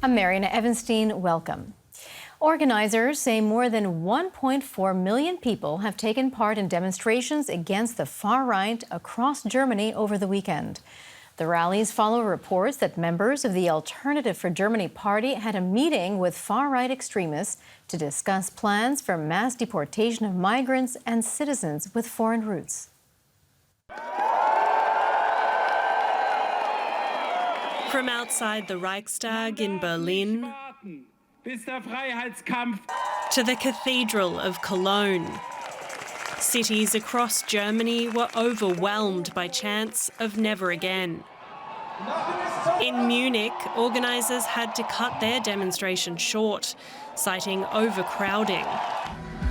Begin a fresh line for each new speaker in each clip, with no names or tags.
I'm Mariana Evanstein. Welcome. Organizers say more than 1.4 million people have taken part in demonstrations against the far right across Germany over the weekend. The rallies follow reports that members of the Alternative for Germany party had a meeting with far-right extremists to discuss plans for mass deportation of migrants and citizens with foreign roots.
From outside the Reichstag in Berlin to the Cathedral of Cologne, cities across Germany were overwhelmed by chants of never again. In Munich, organisers had to cut their demonstration short, citing overcrowding.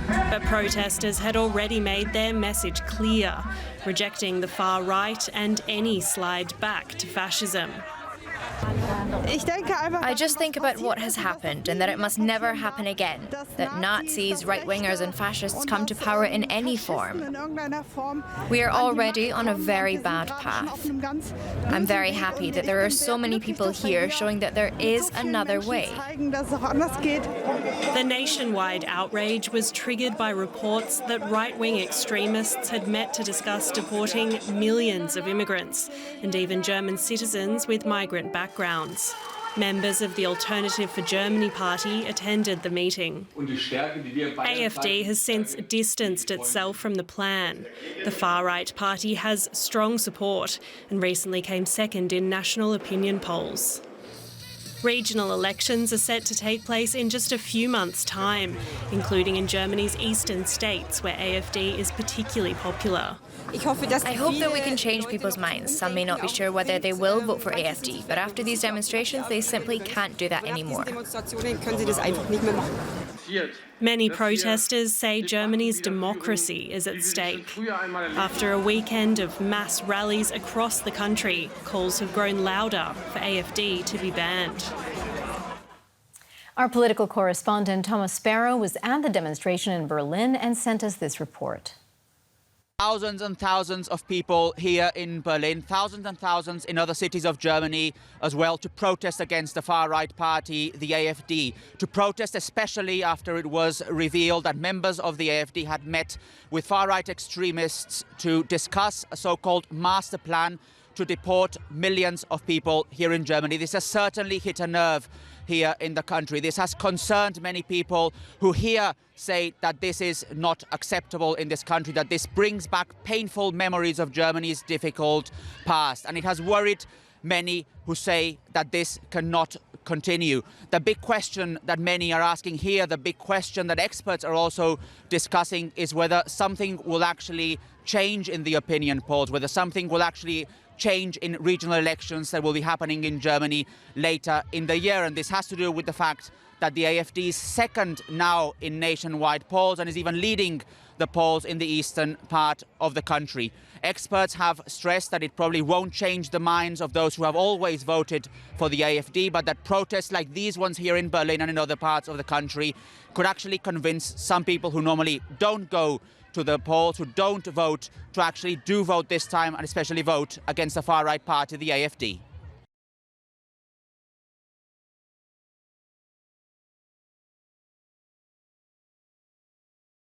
But protesters had already made their message clear, rejecting the far right and any slide back to fascism.
I just think about what has happened and that it must never happen again, that Nazis, right-wingers and fascists come to power in any form. We are already on a very bad path. I'm very happy that there are so many people here showing that there is another way.
The nationwide outrage was triggered by reports that right-wing extremists had met to discuss deporting millions of immigrants and even German citizens with migrant backgrounds. Members of the Alternative for Germany party attended the meeting. AfD has since distanced itself from the plan. The far-right party has strong support and recently came second in national opinion polls. Regional elections are set to take place in just a few months' time, including in Germany's eastern states, where AfD is particularly popular.
I hope that we can change people's minds. Some may not be sure whether they will vote for AfD, but after these demonstrations, they simply can't do that anymore.
Many protesters say Germany's democracy is at stake. After a weekend of mass rallies across the country, calls have grown louder for AfD to be banned.
Our political correspondent Thomas Sparrow was at the demonstration in Berlin and sent us this report.
Thousands and thousands of people here in Berlin, thousands and thousands in other cities of Germany as well, to protest against the far-right party, the AfD. To protest especially after it was revealed that members of the AfD had met with far-right extremists to discuss a so-called master plan to deport millions of people here in Germany. This has certainly hit a nerve here in the country. This has concerned many people who here say that this is not acceptable in this country, that this brings back painful memories of Germany's difficult past. And it has worried many who say that this cannot continue. The big question that many are asking here, the big question that experts are also discussing, is whether something will actually change in the opinion polls, whether something will actually change in regional elections that will be happening in Germany later in the year. And this has to do with the fact that the AfD is second now in nationwide polls and is even leading the polls in the eastern part of the country. Experts have stressed that it probably won't change the minds of those who have always voted for the AfD, but that protests like these ones here in Berlin and in other parts of the country could actually convince some people who normally don't go to the polls, who don't vote, to actually do vote this time and especially vote against the far-right party, the AfD.